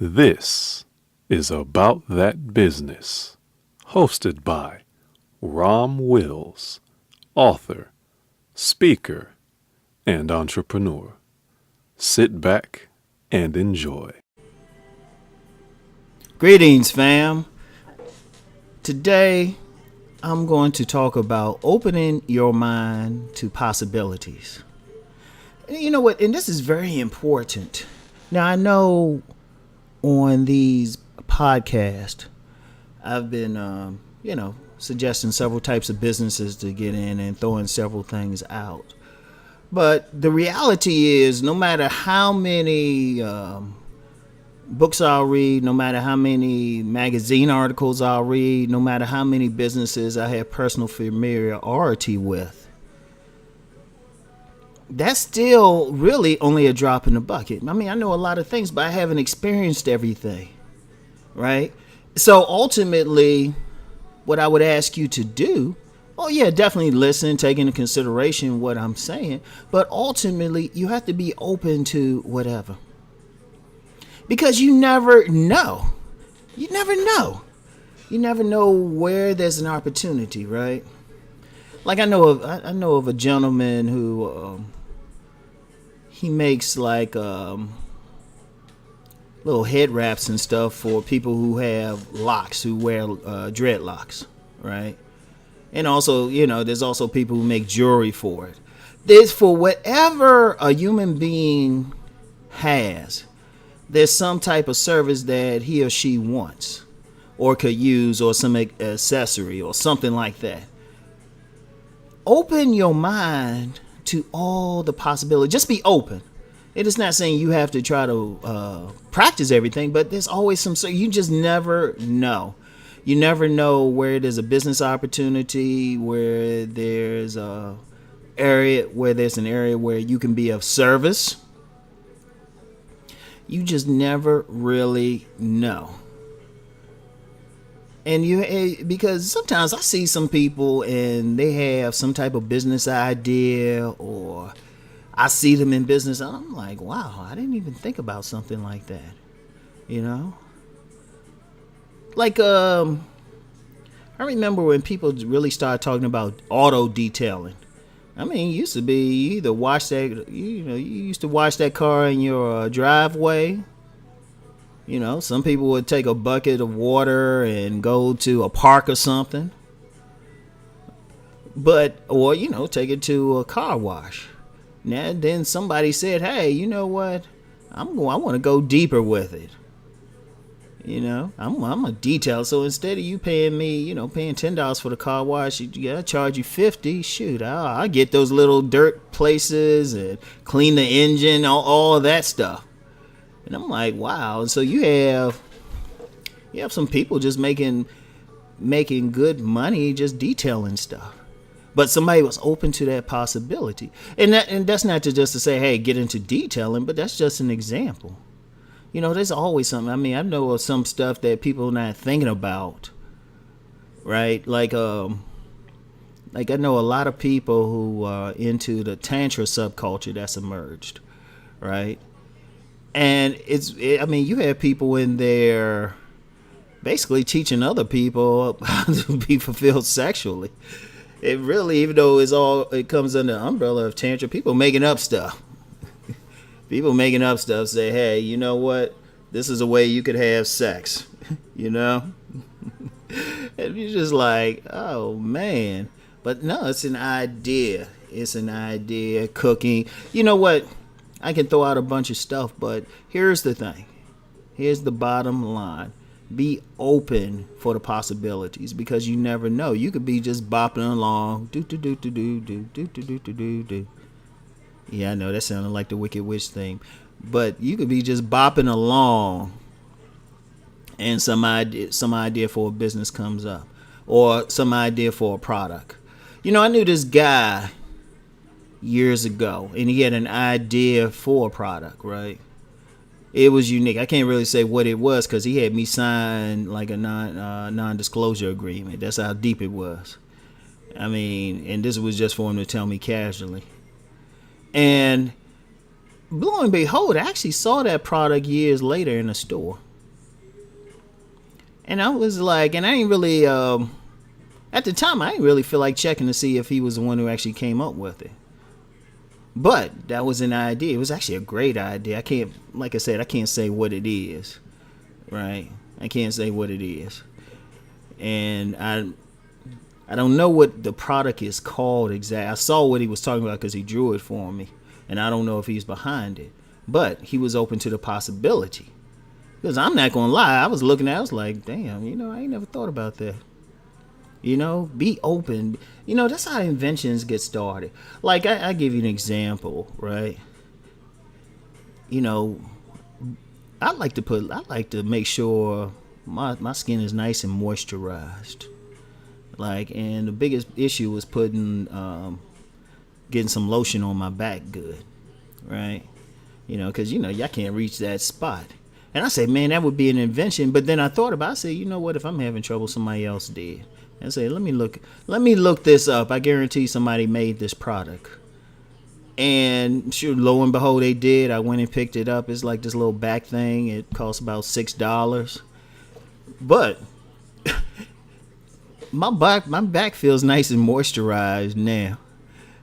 This is About That Business, hosted by Rom Wills, author, speaker, and entrepreneur. Sit back and enjoy. Greetings, fam. Today, I'm going to talk about opening your mind to possibilities. You know what? And this is very important. Now, I know on these podcasts, I've been, suggesting several types of businesses to get in and throwing several things out. But the reality is, no matter how many books I'll read, no matter how many magazine articles I'll read, no matter how many businesses I have personal familiarity with, that's still really only a drop in the bucket. I mean, I know a lot of things, but I haven't experienced everything, right? So ultimately, what I would ask you to do, definitely listen, take into consideration what I'm saying, but ultimately, you have to be open to whatever. Because you never know. You never know. You never know where there's an opportunity, right? Like I know of a gentleman who he makes like little head wraps and stuff for people who have locks, who wear dreadlocks, right? And also, there's also people who make jewelry for it. There's for whatever a human being has, there's some type of service that he or she wants or could use, or some accessory or something like that. Open your mind to all the possibilities. Just be open. It is not saying you have to try to practice everything, but there's always some. So you just never know. You never know where there's a business opportunity, where there's an area where you can be of service. You just never really know. And because sometimes I see some people and they have some type of business idea, or I see them in business and I'm like, wow, I didn't even think about something like that. Like, I remember when people really started talking about auto detailing. I mean, it used to be you either wash that, you used to wash that car in your driveway. Some people would take a bucket of water and go to a park or something. Or take it to a car wash. Now, then somebody said, hey, you know what? I want to go deeper with it. I'm a detail. So instead of you paying me, paying $10 for the car wash, I charge you $50. Shoot, I'll get those little dirt places and clean the engine, all of that stuff. And I'm like, wow. And so you have some people just making good money just detailing stuff. But somebody was open to that possibility. And that's not just to say, hey, get into detailing, but that's just an example. There's always something. I mean, I know of some stuff that people are not thinking about, right? Like I know a lot of people who are into the Tantra subculture that's emerged, right? And you have people in there basically teaching other people how to be fulfilled sexually. It really, even though it comes under the umbrella of Tantra, people making up stuff. People making up stuff say, hey, you know what? This is a way you could have sex, And you're just like, oh, man. But no, it's an idea. It's an idea. Cooking. You know what? I can throw out a bunch of stuff, but here's the thing. Here's the bottom line. Be open for the possibilities, because you never know. You could be just bopping along. Do. Yeah, I know that sounded like the Wicked Witch theme. But you could be just bopping along and some idea for a business comes up, or some idea for a product. I knew this guy years ago, and he had an idea for a product, right? It was unique. I can't really say what it was because he had me sign like a non-disclosure agreement. That's how deep it was. I mean, and this was just for him to tell me casually. And lo and behold, I actually saw that product years later in a store. And I was like, and I ain't really, at the time, I didn't really feel like checking to see if he was the one who actually came up with it. But that was an idea. It was actually a great idea. I can't, like I said, I can't say what it is, right? I can't say what it is. And I don't know what the product is called exactly. I saw what he was talking about because he drew it for me, and I don't know if he's behind it. But he was open to the possibility. Because I'm not gonna lie, I was looking at it, I was like, damn, I ain't never thought about that. Be open. That's how inventions get started. Like I give you an example, right? You know, I like to make sure my skin is nice and moisturized. Like, and the biggest issue was getting some lotion on my back good, right? Because y'all can't reach that spot. And I said, man, that would be an invention. But then I thought about it. I said, you know what? If I'm having trouble, somebody else did. I said, let me look this up. I guarantee somebody made this product. And sure, lo and behold, they did. I went and picked it up. It's like this little back thing. It costs about $6. But my back feels nice and moisturized now.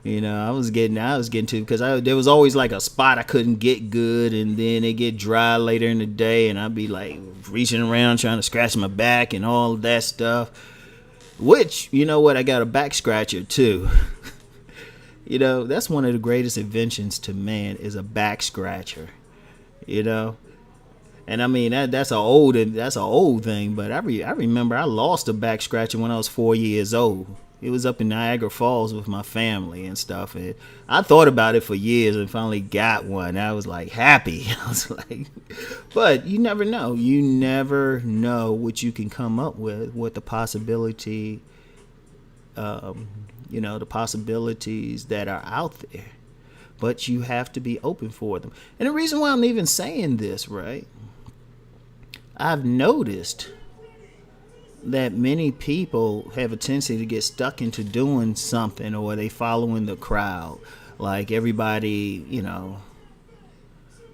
I was getting to, because there was always like a spot I couldn't get good, and then it get dry later in the day, and I'd be like reaching around trying to scratch my back and all of that stuff. Which, you know what, I got a back scratcher too. That's one of the greatest inventions to man, is a back scratcher. And I mean that's an old thing, but I remember I lost a back scratcher when I was 4 years old. It was up in Niagara Falls with my family and stuff. And I thought about it for years and finally got one. I was like happy. I was like, but you never know. You never know what you can come up with, what the possibility, the possibilities that are out there. But you have to be open for them. And the reason why I'm even saying this, right? I've noticed that many people have a tendency to get stuck into doing something, or they following the crowd, like everybody,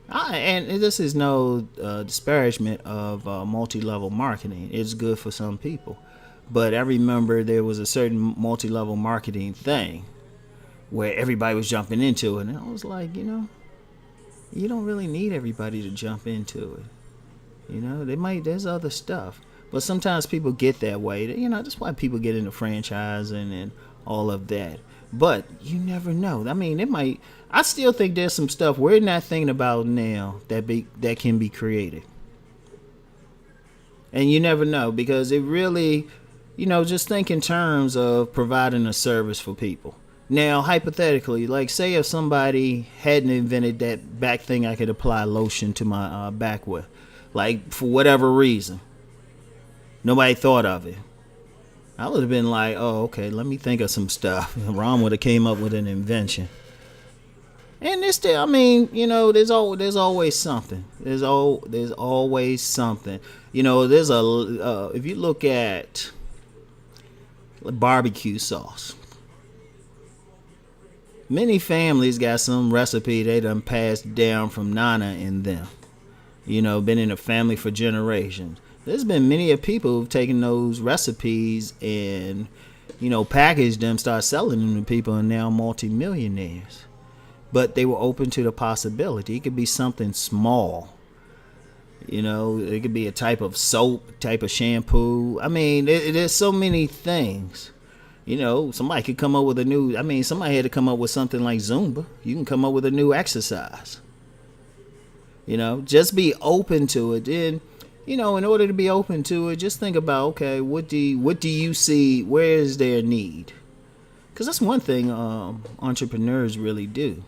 and this is no disparagement of multi-level marketing. It's good for some people, but I remember there was a certain multi-level marketing thing where everybody was jumping into it, and I was like, you don't really need everybody to jump into it. There's other stuff. But sometimes people get that way. That's why people get into franchising and all of that. But you never know. I mean, I still think there's some stuff we're not thinking about now that can be created. And you never know, because it really, just think in terms of providing a service for people. Now, hypothetically, like say if somebody hadn't invented that back thing I could apply lotion to my back with, like for whatever reason. Nobody thought of it. I would have been like, oh, okay, let me think of some stuff. Ron would have came up with an invention. And there's still, there's always something. There's always something. If you look at barbecue sauce, many families got some recipe they done passed down from Nana and them. Been in a family for generations. There's been many of people who've taken those recipes and, packaged them, start selling them to people, and now multimillionaires. But they were open to the possibility. It could be something small. It could be a type of soap, type of shampoo. There's so many things. Somebody could come up with somebody had to come up with something like Zumba. You can come up with a new exercise. Just be open to it. Then, in order to be open to it, just think about, okay, what do you see? Where is their need? Because that's one thing entrepreneurs really do.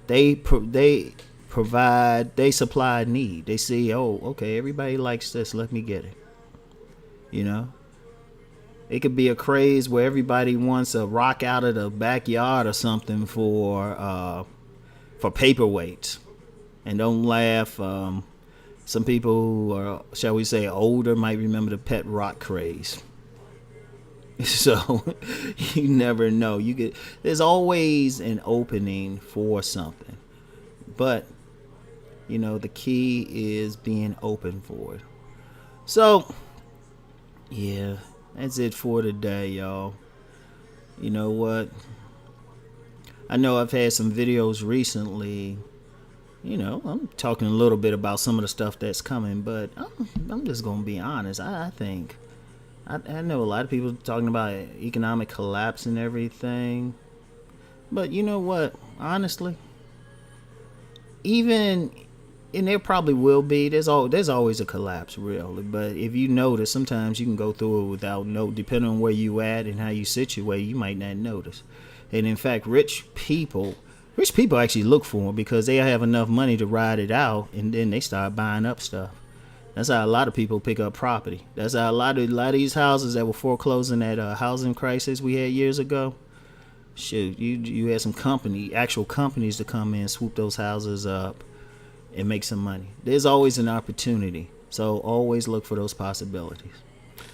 They supply a need. They see, oh, okay, everybody likes this. Let me get it. It could be a craze where everybody wants a rock out of the backyard or something for paperweights. And don't laugh. Some people who are, shall we say, older might remember the pet rock craze. So you never know. There's always an opening for something. But, the key is being open for it. So Yeah, that's it for today, y'all. You know what? I know I've had some videos recently. I'm talking a little bit about some of the stuff that's coming, but I'm just gonna be honest. I think I know a lot of people talking about economic collapse and everything, but you know what? Honestly, even and there probably will be. There's always a collapse, really. But if you notice, sometimes you can go through it without depending on where you at and how you situate, you might not notice. And in fact, rich people actually look for them because they have enough money to ride it out, and then they start buying up stuff. That's how a lot of people pick up property. That's how a lot of these houses that were foreclosing that housing crisis we had years ago. Shoot, you had some actual companies to come in, swoop those houses up, and make some money. There's always an opportunity, so always look for those possibilities.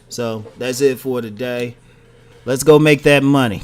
So that's it for today. Let's go make that money.